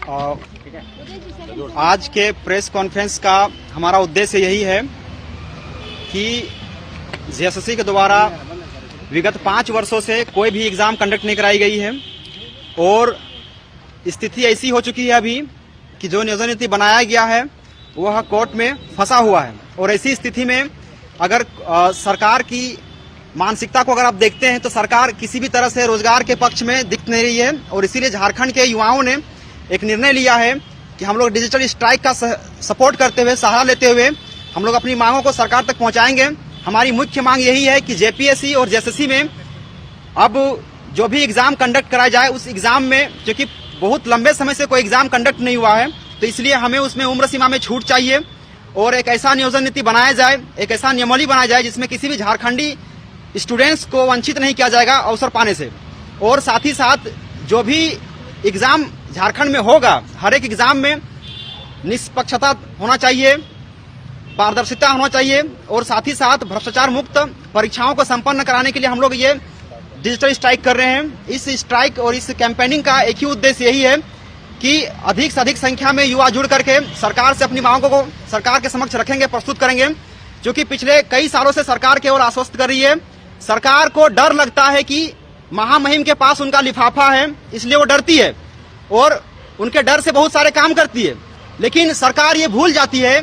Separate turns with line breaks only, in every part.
आज के press conference का हमारा उद्देश्य यही है कि जेएसएससी के द्वारा विगत 5 वर्षों से कोई भी एग्जाम कंडक्ट नहीं कराई गई है और स्थिति ऐसी हो चुकी है अभी कि जो नियोजन नीति बनाया गया है वह कोर्ट में फंसा हुआ है। और ऐसी स्थिति में अगर सरकार की मानसिकता को अगर आप देखते हैं तो सरकार किसी भी तरह से रोजगार के पक्ष में दिख नहीं रही है और इसीलिए झारखंड के युवाओं ने एक निर्णय लिया है कि हम लोग डिजिटल स्ट्राइक का सपोर्ट करते हुए, सहारा लेते हुए हम लोग अपनी मांगों को सरकार तक पहुंचाएंगे। हमारी मुख्य मांग यही है कि जेपीएससी और जेएसएससी में अब जो भी एग्जाम कंडक्ट कराया जाए उस एग्जाम में, क्योंकि बहुत लंबे समय से कोई एग्जाम कंडक्ट नहीं हुआ है, तो इसलिए हमें उसमें उम्र सीमा में छूट चाहिए और एक ऐसा नियोजन नीति बनाया जाए, एक ऐसा नियमावली बनाया जाए जिसमें किसी भी झारखंडी स्टूडेंट्स को वंचित नहीं किया जाएगा अवसर पाने से। और साथ ही साथ जो भी एग्जाम झारखंड में होगा, हर एक एग्जाम में निष्पक्षता होना चाहिए, पारदर्शिता होना चाहिए और साथ ही साथ भ्रष्टाचार मुक्त परीक्षाओं को संपन्न कराने के लिए हम लोग ये डिजिटल स्ट्राइक कर रहे हैं। इस स्ट्राइक और इस कैंपेनिंग का एक ही उद्देश्य यही है कि अधिक से अधिक संख्या में युवा जुड़ करके सरकार से अपनी मांगों को सरकार के समक्ष रखेंगे, प्रस्तुत करेंगे। क्योंकि पिछले कई सालों से सरकार केवल आश्वस्त कर रही है, सरकार को डर लगता है कि महामहिम के पास उनका लिफाफा है, इसलिए वो डरती है और उनके डर से बहुत सारे काम करती है। लेकिन सरकार ये भूल जाती है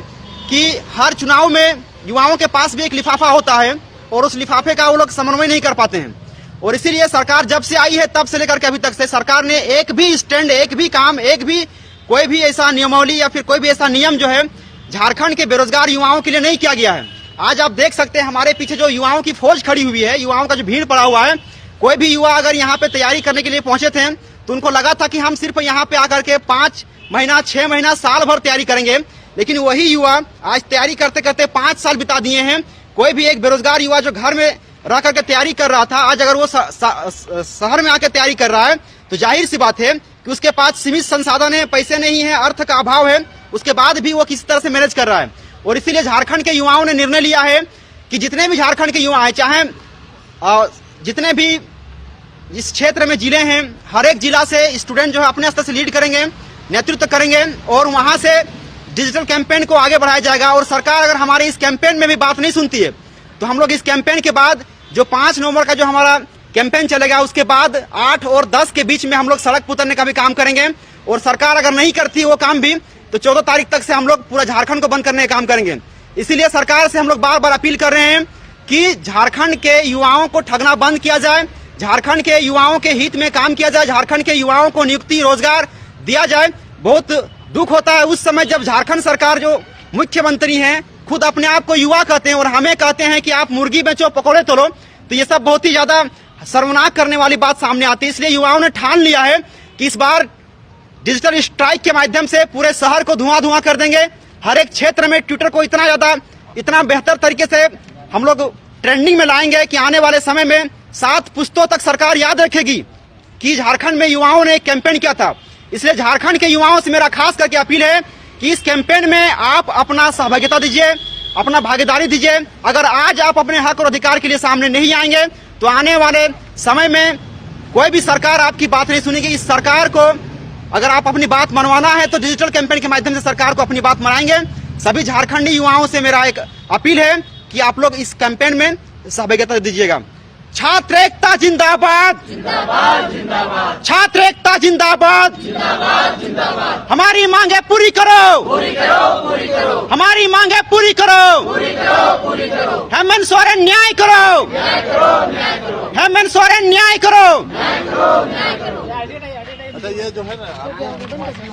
कि हर चुनाव में युवाओं के पास भी एक लिफाफा होता है और उस लिफाफे का वो लोग समन्वय नहीं कर पाते हैं। और इसीलिए सरकार जब से आई है तब से लेकर के अभी तक से सरकार ने एक भी स्टैंड, एक भी काम, एक भी कोई भी ऐसा नियमावली या फिर कोई भी ऐसा नियम जो है झारखंड के बेरोजगार युवाओं के लिए नहीं किया गया है। आज आप देख सकते हैं हमारे पीछे जो युवाओं की फौज खड़ी हुई है, युवाओं का जो भीड़ पड़ा हुआ है। कोई भी युवा अगर यहाँ पे तैयारी करने के लिए पहुंचे थे तो उनको लगा था कि हम सिर्फ यहाँ पे आकर के 5 महीना, 6 महीना, साल भर तैयारी करेंगे, लेकिन वही युवा आज तैयारी करते करते 5 साल बिता दिए हैं। कोई भी एक बेरोजगार युवा जो घर में रह करके तैयारी कर रहा था, आज अगर वो शहर में आकर तैयारी कर रहा है तो जाहिर सी बात है कि उसके पास सीमित संसाधन है, पैसे नहीं है, अर्थ का अभाव है, उसके बाद भी वो किसी तरह से मैनेज कर रहा है। और इसीलिए झारखंड के युवाओं ने निर्णय लिया है कि जितने भी झारखंड के युवा हैं, चाहे जितने भी इस क्षेत्र में जिले हैं, हर एक जिला से स्टूडेंट जो है अपने स्तर से लीड करेंगे, नेतृत्व करेंगे और वहां से डिजिटल कैंपेन को आगे बढ़ाया जाएगा। और सरकार अगर हमारे इस कैंपेन में भी बात नहीं सुनती है तो हम लोग इस कैंपेन के बाद जो 5 नवंबर का जो हमारा कैंपेन चलेगा उसके बाद 8 और 10 के बीच में हम लोग सड़क पर उतरने का भी काम करेंगे। और सरकार अगर नहीं करती वो काम भी तो 14 तारीख तक से हम लोग पूरा झारखंड को बंद करने का काम करेंगे। इसीलिए सरकार से हम लोग बार बार अपील कर रहे हैं कि झारखंड के युवाओं को ठगना बंद किया जाए, झारखंड के युवाओं के हित में काम किया जाए, झारखंड के युवाओं को नियुक्ति, रोजगार दिया जाए। बहुत दुख होता है उस समय जब झारखंड सरकार जो मुख्यमंत्री हैं खुद अपने आप को युवा कहते हैं और हमें कहते हैं कि आप मुर्गी बेचो, पकौड़े तोलो, तो ये सब बहुत ही ज्यादा शर्मनाक करने वाली बात सामने आती है। इसलिए युवाओं ने ठान लिया है कि इस बार डिजिटल स्ट्राइक के माध्यम से पूरे शहर को धुआं धुआं कर देंगे। हर एक क्षेत्र में ट्विटर को इतना बेहतर तरीके से हम लोग ट्रेंडिंग में लाएंगे कि आने वाले समय में 7 पुश्तों तक सरकार याद रखेगी कि झारखंड में युवाओं ने एक कैंपेन किया था। इसलिए झारखंड के युवाओं से मेरा खास करके अपील है कि इस कैंपेन में आप अपना सहभागिता दीजिए, अपना भागीदारी दीजिए। अगर आज आप अपने हक और अधिकार के लिए सामने नहीं आएंगे तो आने वाले समय में कोई भी सरकार आपकी बात नहीं सुनेगी। इस सरकार को अगर आप अपनी बात मनवाना है तो डिजिटल कैंपेन के माध्यम से सरकार को अपनी बात मनाएंगे। सभी झारखंडी युवाओं से मेरा एक अपील है कि आप लोग इस कैंपेन में सहभागिता दीजिएगा। छात्र एकता जिंदाबाद, छात्र एकता जिंदाबाद, हमारी मांगे पूरी करो, हमारी मांगे पूरी करो, हेमंत सोरेन न्याय करो, हेमंत सोरेन न्याय करो।
अच्छा, ये जो है ना